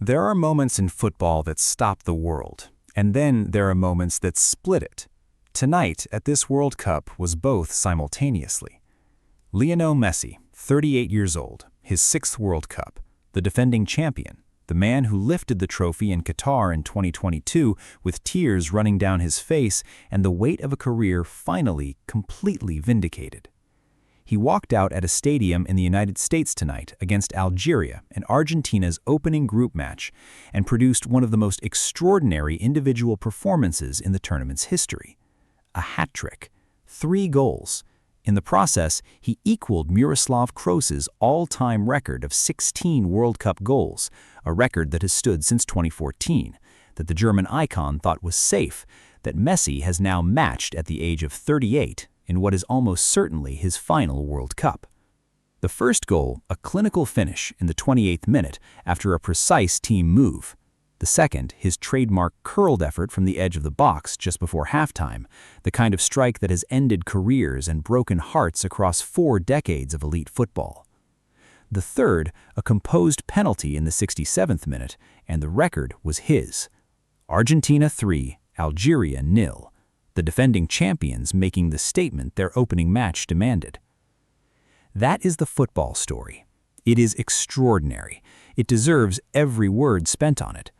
There are moments in football that stop the world, and then there are moments that split it. Tonight, at this World Cup, was both simultaneously. Lionel Messi, 38 years old, his sixth World Cup, the defending champion, the man who lifted the trophy in Qatar in 2022 with tears running down his face and the weight of a career finally completely vindicated. He walked out at a stadium in the United States tonight against Algeria in Argentina's opening group match and produced one of the most extraordinary individual performances in the tournament's history. A hat trick, 3 goals. In the process, he equaled Miroslav Krose's all-time record of 16 World Cup goals, a record that has stood since 2014, that the German icon thought was safe, that Messi has now matched at the age of 38 in what is almost certainly his final World Cup. The first goal, a clinical finish in the 28th minute after a precise team move. The second, his trademark curled effort from the edge of the box just before halftime, the kind of strike that has ended careers and broken hearts across 4 decades of elite football. The third, a composed penalty in the 67th minute, and the record was his. Argentina 3, Algeria 0. The defending champions making the statement their opening match demanded. That is the football story. It is extraordinary. It deserves every word spent on it.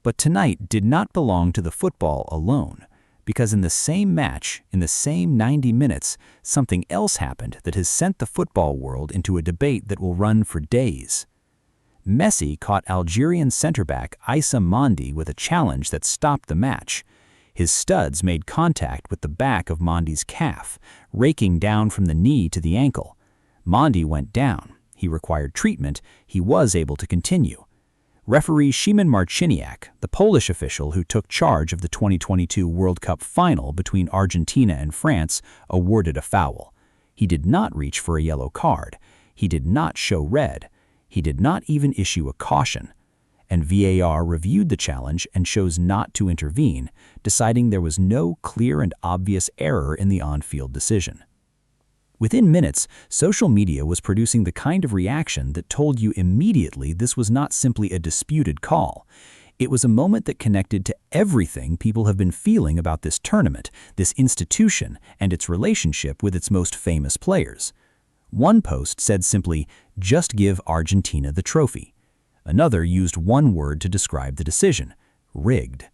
But tonight did not belong to the football alone, because in the same match, in the same 90 minutes, something else happened that has sent the football world into a debate that will run for days. Messi caught Algerian center-back Issa Mandi with a challenge that stopped the match. His studs made contact with the back of Mandi's calf, raking down from the knee to the ankle. Mandi went down. He required treatment. He was able to continue. Referee Szymon Marciniak, the Polish official who took charge of the 2022 World Cup final between Argentina and France, awarded a foul. He did not reach for a yellow card. He did not show red. He did not even issue a caution. And VAR reviewed the challenge and chose not to intervene, deciding there was no clear and obvious error in the on-field decision. Within minutes, social media was producing the kind of reaction that told you immediately this was not simply a disputed call. It was a moment that connected to everything people have been feeling about this tournament, this institution, and its relationship with its most famous players. One post said simply, "Just give Argentina the trophy." Another used one word to describe the decision: rigged.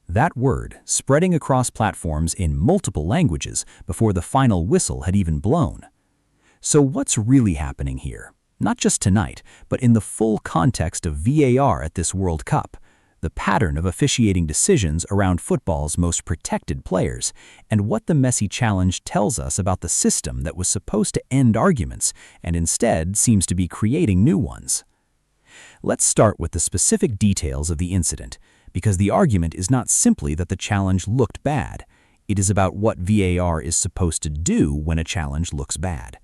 That word, spreading across platforms in multiple languages before the final whistle had even blown. So what's really happening here? Not just tonight, but in the full context of VAR at this World Cup, the pattern of officiating decisions around football's most protected players, and what the Messi challenge tells us about the system that was supposed to end arguments and instead seems to be creating new ones. Let's start with the specific details of the incident, because the argument is not simply that the challenge looked bad. It is about what VAR is supposed to do when a challenge looks bad.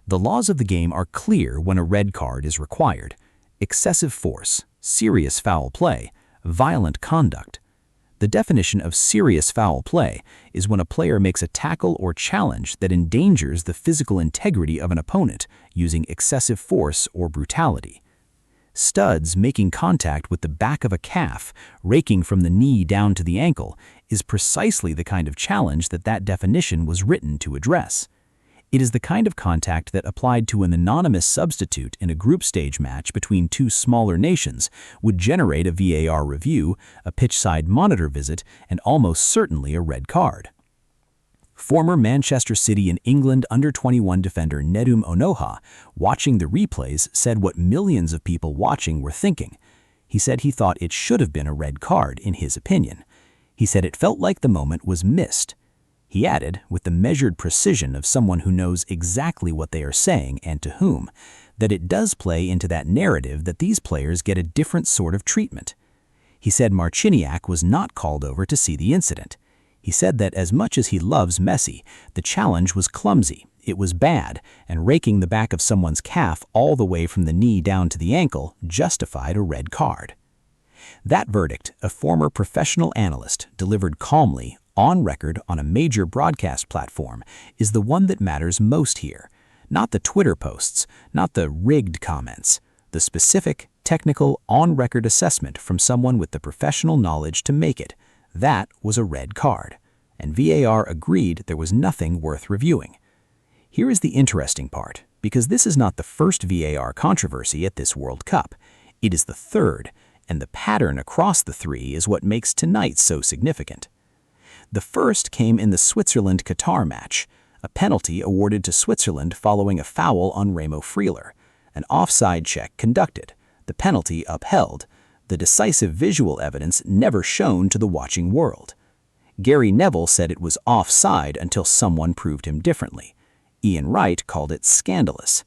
The laws of the game are clear when a red card is required: excessive force, serious foul play, violent conduct. The definition of serious foul play is when a player makes a tackle or challenge that endangers the physical integrity of an opponent using excessive force or brutality. Studs making contact with the back of a calf, raking from the knee down to the ankle, is precisely the kind of challenge that definition was written to address. It is the kind of contact that, applied to an anonymous substitute in a group stage match between 2 smaller nations, would generate a VAR review, a pitch-side monitor visit, and almost certainly a red card. Former Manchester City and England under-21 defender Nedum Onoha, watching the replays, said what millions of people watching were thinking. He said he thought it should have been a red card, in his opinion. He said it felt like the moment was missed. He added, with the measured precision of someone who knows exactly what they are saying and to whom, that it does play into that narrative that these players get a different sort of treatment. He said Marciniak was not called over to see the incident. He said that as much as he loves Messi, the challenge was clumsy, it was bad, and raking the back of someone's calf all the way from the knee down to the ankle justified a red card. That verdict, a former professional analyst delivered calmly, on record on a major broadcast platform, is the one that matters most here. Not the Twitter posts, not the rigged comments, the specific, technical, on-record assessment from someone with the professional knowledge to make it. That was a red card, and VAR agreed there was nothing worth reviewing. Here is the interesting part, because this is not the first VAR controversy at this World Cup. It is the third, and the pattern across the three is what makes tonight so significant. The first came in the Switzerland-Qatar match, a penalty awarded to Switzerland following a foul on Remo Freuler, an offside check conducted, the penalty upheld, the decisive visual evidence never shown to the watching world. Gary Neville said it was offside until someone proved him differently. Ian Wright called it scandalous.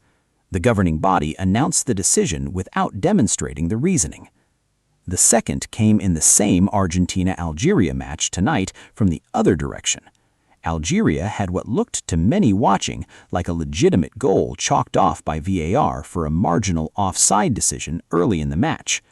The governing body announced the decision without demonstrating the reasoning. The second came in the same Argentina-Algeria match tonight from the other direction. Algeria had what looked to many watching like a legitimate goal chalked off by VAR for a marginal offside decision early in the match.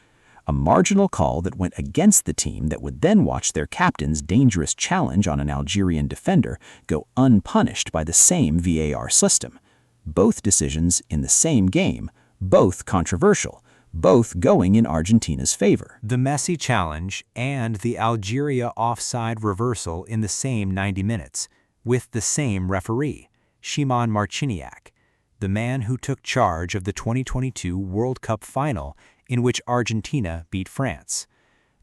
A marginal call that went against the team that would then watch their captain's dangerous challenge on an Algerian defender go unpunished by the same VAR system. Both decisions in the same game, both controversial, both going in Argentina's favor. The Messi challenge and the Algeria offside reversal in the same 90 minutes, with the same referee, Szymon Marciniak, the man who took charge of the 2022 World Cup final in which Argentina beat France.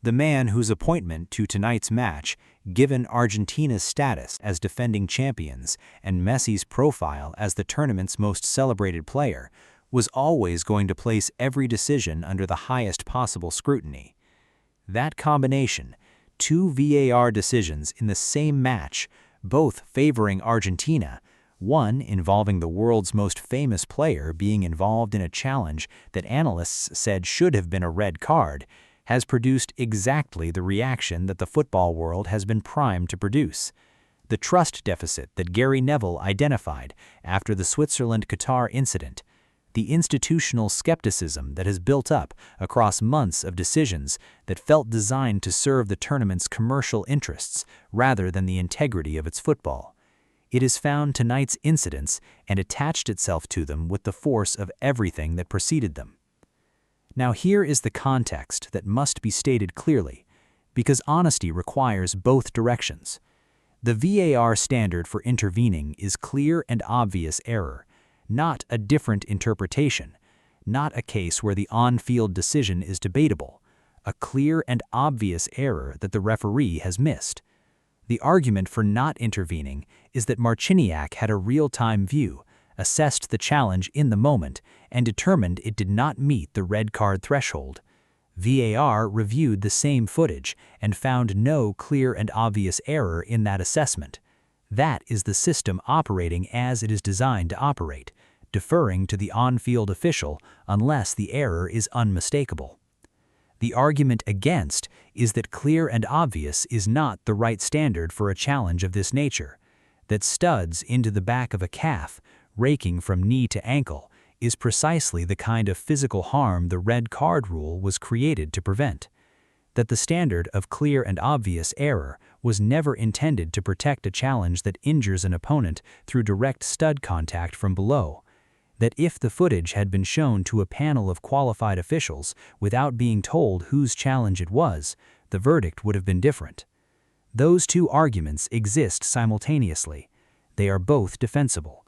The man whose appointment to tonight's match, given Argentina's status as defending champions and Messi's profile as the tournament's most celebrated player, was always going to place every decision under the highest possible scrutiny. That combination, two VAR decisions in the same match, both favoring Argentina, one involving the world's most famous player being involved in a challenge that analysts said should have been a red card, has produced exactly the reaction that the football world has been primed to produce. The trust deficit that Gary Neville identified after the Switzerland-Qatar incident, the institutional skepticism that has built up across months of decisions that felt designed to serve the tournament's commercial interests rather than the integrity of its football. It has found tonight's incidents and attached itself to them with the force of everything that preceded them. Now here is the context that must be stated clearly, because honesty requires both directions. The VAR standard for intervening is clear and obvious error, not a different interpretation, not a case where the on-field decision is debatable, a clear and obvious error that the referee has missed. The argument for not intervening is that Marciniak had a real-time view, assessed the challenge in the moment, and determined it did not meet the red card threshold. VAR reviewed the same footage and found no clear and obvious error in that assessment. That is the system operating as it is designed to operate, deferring to the on-field official unless the error is unmistakable. The argument against is that clear and obvious is not the right standard for a challenge of this nature, that studs into the back of a calf, raking from knee to ankle, is precisely the kind of physical harm the red card rule was created to prevent, that the standard of clear and obvious error was never intended to protect a challenge that injures an opponent through direct stud contact from below, that if the footage had been shown to a panel of qualified officials without being told whose challenge it was, the verdict would have been different. Those two arguments exist simultaneously. They are both defensible.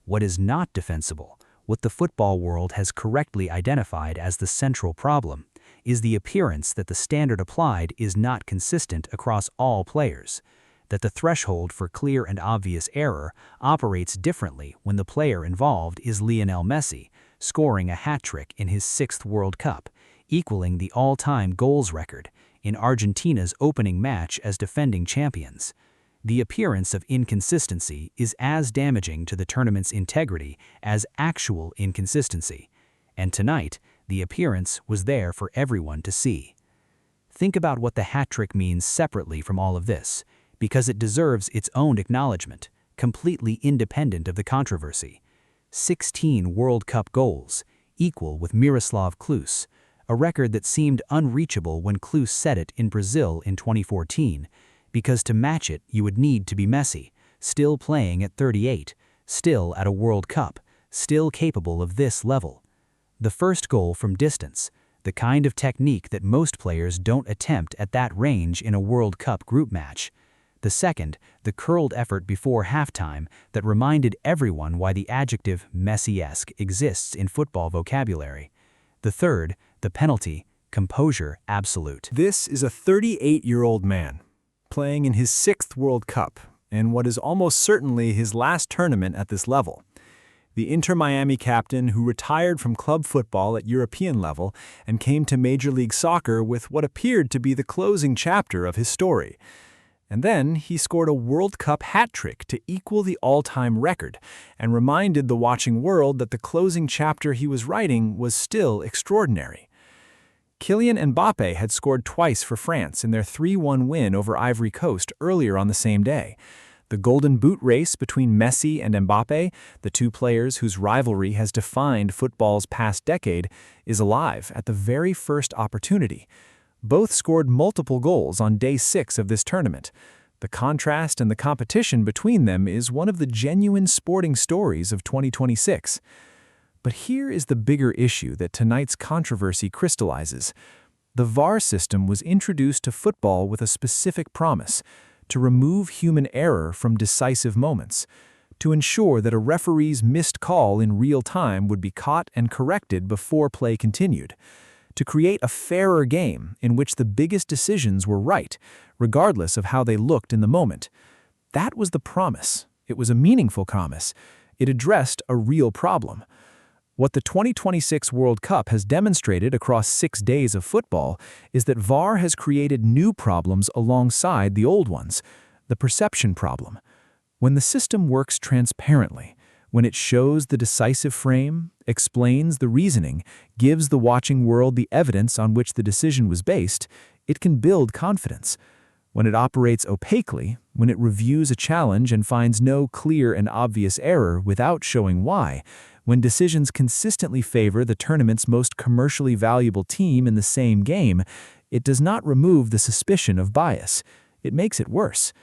What is not defensible, what the football world has correctly identified as the central problem, is the appearance that the standard applied is not consistent across all players, that the threshold for clear and obvious error operates differently when the player involved is Lionel Messi, scoring a hat-trick in his 6th World Cup, equaling the all-time goals record in Argentina's opening match as defending champions. The appearance of inconsistency is as damaging to the tournament's integrity as actual inconsistency, and tonight, the appearance was there for everyone to see. Think about what the hat-trick means separately from all of this, because it deserves its own acknowledgement, completely independent of the controversy. 16 World Cup goals, equal with Miroslav Klose, a record that seemed unreachable when Klose set it in Brazil in 2014, because to match it you would need to be Messi, still playing at 38, still at a World Cup, still capable of this level. The first goal from distance, the kind of technique that most players don't attempt at that range in a World Cup group match. The second, the curled effort before halftime that reminded everyone why the adjective Messi-esque exists in football vocabulary. The third, the penalty, composure absolute. This is a 38-year-old man playing in his 6th World Cup and what is almost certainly his last tournament at this level. The Inter Miami captain who retired from club football at European level and came to Major League Soccer with what appeared to be the closing chapter of his story. And then he scored a World Cup hat-trick to equal the all-time record and reminded the watching world that the closing chapter he was writing was still extraordinary. Kylian Mbappé had scored twice for France in their 3-1 win over Ivory Coast earlier on the same day. The Golden Boot race between Messi and Mbappé, the two players whose rivalry has defined football's past decade, is alive at the very first opportunity. Both scored multiple goals on day 6 of this tournament. The contrast and the competition between them is one of the genuine sporting stories of 2026. But here is the bigger issue that tonight's controversy crystallizes. The VAR system was introduced to football with a specific promise: to remove human error from decisive moments, to ensure that a referee's missed call in real time would be caught and corrected before play continued, to create a fairer game in which the biggest decisions were right, regardless of how they looked in the moment. That was the promise. It was a meaningful promise. It addressed a real problem. What the 2026 World Cup has demonstrated across 6 days of football is that VAR has created new problems alongside the old ones. The perception problem. When the system works transparently, when it shows the decisive frame, explains the reasoning, gives the watching world the evidence on which the decision was based, it can build confidence. When it operates opaquely, when it reviews a challenge and finds no clear and obvious error without showing why, when decisions consistently favor the tournament's most commercially valuable team in the same game, it does not remove the suspicion of bias. It makes it worse.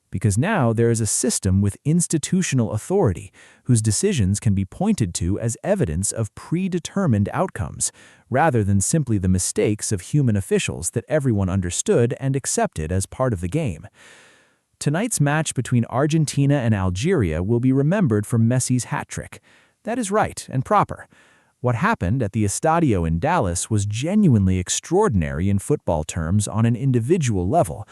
Because now there is a system with institutional authority whose decisions can be pointed to as evidence of predetermined outcomes, rather than simply the mistakes of human officials that everyone understood and accepted as part of the game. Tonight's match between Argentina and Algeria will be remembered for Messi's hat-trick. That is right and proper. What happened at the Estadio in Dallas was genuinely extraordinary in football terms on an individual level.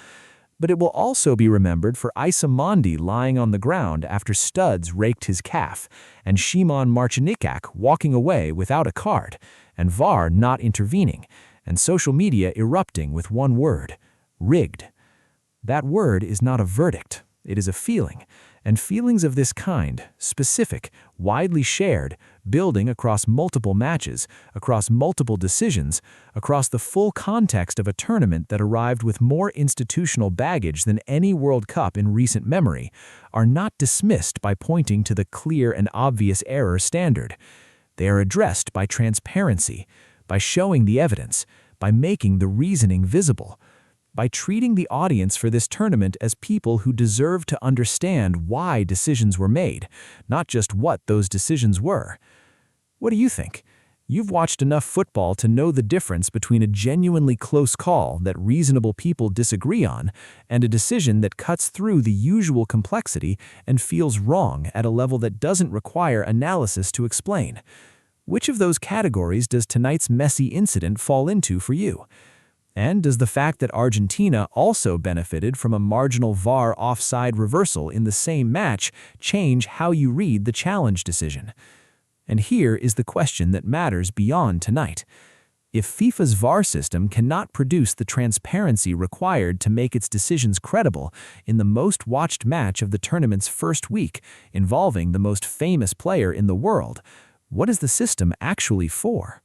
But it will also be remembered for Isamondi lying on the ground after studs raked his calf, and Szymon Marciniak walking away without a card, and VAR not intervening, and social media erupting with one word: rigged. That word is not a verdict, it is a feeling, and feelings of this kind, specific, widely shared, building across multiple matches, across multiple decisions, across the full context of a tournament that arrived with more institutional baggage than any World Cup in recent memory, are not dismissed by pointing to the clear and obvious error standard. They are addressed by transparency, by showing the evidence, by making the reasoning visible, by treating the audience for this tournament as people who deserve to understand why decisions were made, not just what those decisions were. What do you think? You've watched enough football to know the difference between a genuinely close call that reasonable people disagree on and a decision that cuts through the usual complexity and feels wrong at a level that doesn't require analysis to explain. Which of those categories does tonight's Messi incident fall into for you? And does the fact that Argentina also benefited from a marginal VAR offside reversal in the same match change how you read the challenge decision? And here is the question that matters beyond tonight. If FIFA's VAR system cannot produce the transparency required to make its decisions credible in the most watched match of the tournament's first week involving the most famous player in the world, what is the system actually for?